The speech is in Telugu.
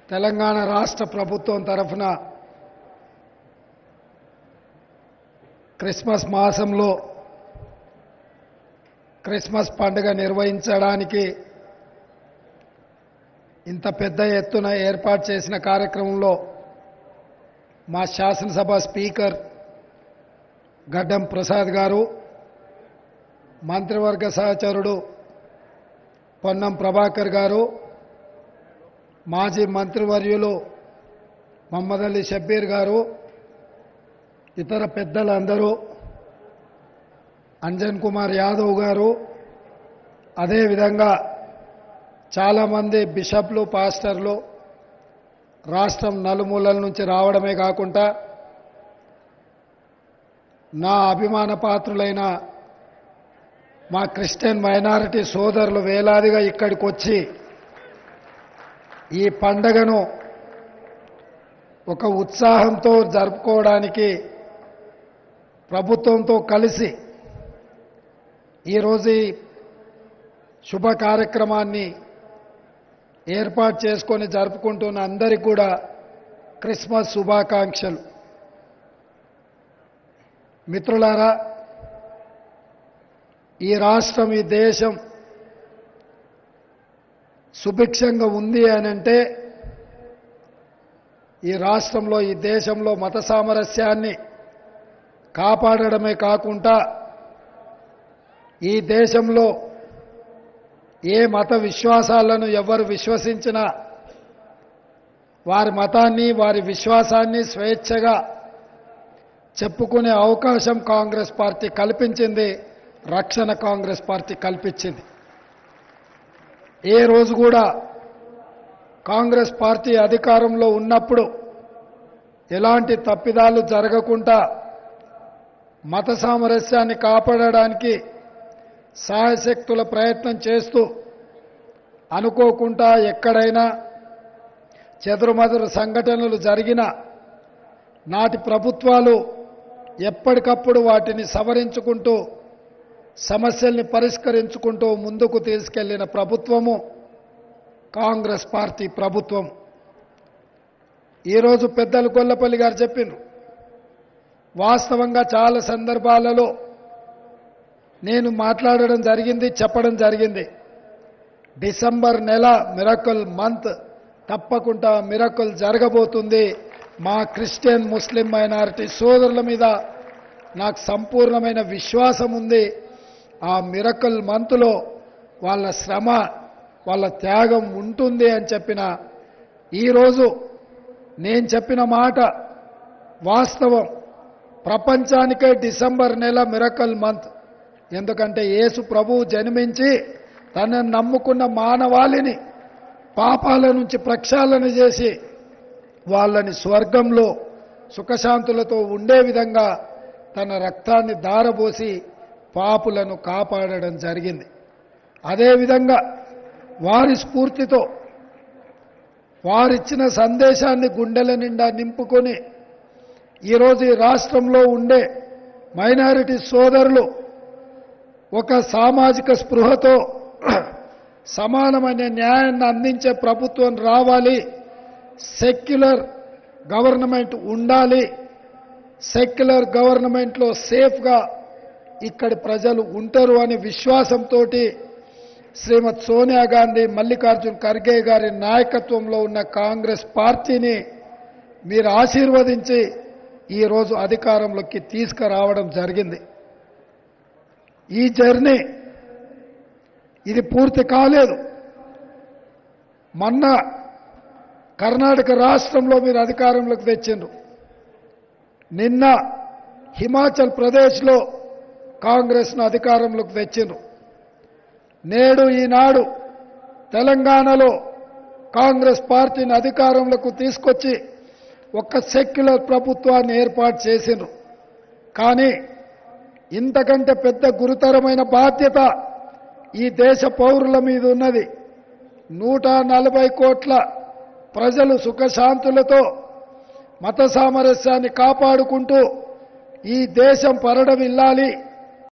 తెలంగాణ రాష్ట్ర ప్రభుత్వం తరఫున క్రిస్మస్ మాసంలో క్రిస్మస్ పండుగ నిర్వహించడానికి ఇంత పెద్ద ఎత్తున ఏర్పాటు చేసిన కార్యక్రమంలో మా శాసనసభ స్పీకర్ గడ్డం ప్రసాద్ గారు, మంత్రివర్గ సహచరుడు పొన్నం ప్రభాకర్ గారు, మాజీ మంత్రివర్యులు మహమ్మద్ అలీ షబ్బీర్ గారు, ఇతర పెద్దలందరూ, అంజన్ కుమార్ యాదవ్ గారు, అదేవిధంగా చాలామంది బిషప్లు, పాస్టర్లు రాష్ట్రం నలుమూలల నుంచి రావడమే కాకుండా నా అభిమాన పాత్రులైన మా క్రిస్టియన్ మైనారిటీ సోదరులు వేలాదిగా ఇక్కడికి వచ్చి ఈ పండగను ఒక ఉత్సాహంతో జరుపుకోవడానికి ప్రభుత్వంతో కలిసి ఈరోజు ఈ శుభ కార్యక్రమాన్ని ఏర్పాటు చేసుకొని జరుపుకుంటున్న అందరికీ కూడా క్రిస్మస్ శుభాకాంక్షలు. మిత్రులారా, ఈ రాష్ట్రం, ఈ దేశం సుభిక్షంగా ఉంది అనంటే ఈ రాష్ట్రంలో, ఈ దేశంలో మత సామరస్యాన్ని కాపాడడమే కాకుండా ఈ దేశంలో ఏ మత విశ్వాసాలను ఎవరు విశ్వసించినా వారి మతాన్ని, వారి విశ్వాసాన్ని స్వేచ్ఛగా చెప్పుకునే అవకాశం కాంగ్రెస్ పార్టీ కల్పించింది, రక్షణ కాంగ్రెస్ పార్టీ కల్పించింది. ఏ రోజు కూడా కాంగ్రెస్ పార్టీ అధికారంలో ఉన్నప్పుడు ఎలాంటి తప్పిదాలు జరగకుండా మత సామరస్యాన్ని కాపాడడానికి సాయశక్తుల ప్రయత్నం చేస్తూ అనుకోకుండా ఎక్కడైనా చెదురుమదురు సంఘటనలు జరిగినా నాటి ప్రభుత్వాలు ఎప్పటికప్పుడు వాటిని సవరించుకుంటూ సమస్యల్ని పరిష్కరించుకుంటూ ముందుకు తీసుకెళ్లిన ప్రభుత్వము కాంగ్రెస్ పార్టీ ప్రభుత్వం. ఈరోజు పెద్దలు గొల్లపల్లి గారు చెప్పినారు, వాస్తవంగా చాలా సందర్భాలలో నేను మాట్లాడడం జరిగింది, చెప్పడం జరిగింది. డిసెంబర్ నెల మిరకల్ మంత్, తప్పకుండా మిరకల్ జరగబోతుంది. మా క్రిస్టియన్, ముస్లిం మైనారిటీ సోదరుల మీద నాకు సంపూర్ణమైన విశ్వాసం ఉంది. ఆ మిరకల్ మంత్లో వాళ్ళ శ్రమ, వాళ్ళ త్యాగం ఉంటుంది అని చెప్పిన ఈరోజు నేను చెప్పిన మాట వాస్తవం. ప్రపంచానికే డిసెంబర్ నెల మిరకల్ మంత్. ఎందుకంటే యేసు ప్రభువు జన్మించి తనను నమ్ముకున్న మానవాళిని పాపాల నుంచి ప్రక్షాళన చేసి వాళ్ళని స్వర్గంలో సుఖశాంతులతో ఉండే విధంగా తన రక్తాన్ని ధారపోసి పాపులను కాపాడడం జరిగింది. అదేవిధంగా వారి స్ఫూర్తితో వారిచ్చిన సందేశాన్ని గుండెల నిండా నింపుకొని ఈరోజు ఈ రాష్ట్రంలో ఉండే మైనారిటీ సోదరులు ఒక సామాజిక స్పృహతో సమానమైన న్యాయాన్ని అందించే ప్రభుత్వం రావాలి, సెక్యులర్ గవర్నమెంట్ ఉండాలి, సెక్యులర్ గవర్నమెంట్లో సేఫ్గా ఇక్కడి ప్రజలు ఉంటారు అనే విశ్వాసంతో శ్రీమతి సోనియా గాంధీ, మల్లికార్జున్ ఖర్గే గారి నాయకత్వంలో ఉన్న కాంగ్రెస్ పార్టీని మీరు ఆశీర్వదించి ఈరోజు అధికారంలోకి తీసుకురావడం జరిగింది. ఈ జర్నీ ఇది పూర్తి కాలేదు. మొన్న కర్ణాటక రాష్ట్రంలో మీరు అధికారంలోకి తెచ్చిండ్రు. నిన్న హిమాచల్ ప్రదేశ్లో కాంగ్రెస్ను అధికారంలోకి తెచ్చిండ్రు. నేడు ఈనాడు తెలంగాణలో కాంగ్రెస్ పార్టీని అధికారంలోకి తీసుకొచ్చి ఒక సెక్యులర్ ప్రభుత్వాన్ని ఏర్పాటు చేసిండ్రు. కానీ ఇంతకంటే పెద్ద గురుతరమైన బాధ్యత ఈ దేశ పౌరుల మీద ఉన్నది. 140 కోట్ల ప్రజలు సుఖశాంతులతో మత సామరస్యాన్ని కాపాడుకుంటూ ఈ దేశం పరిఢవిల్లాలి,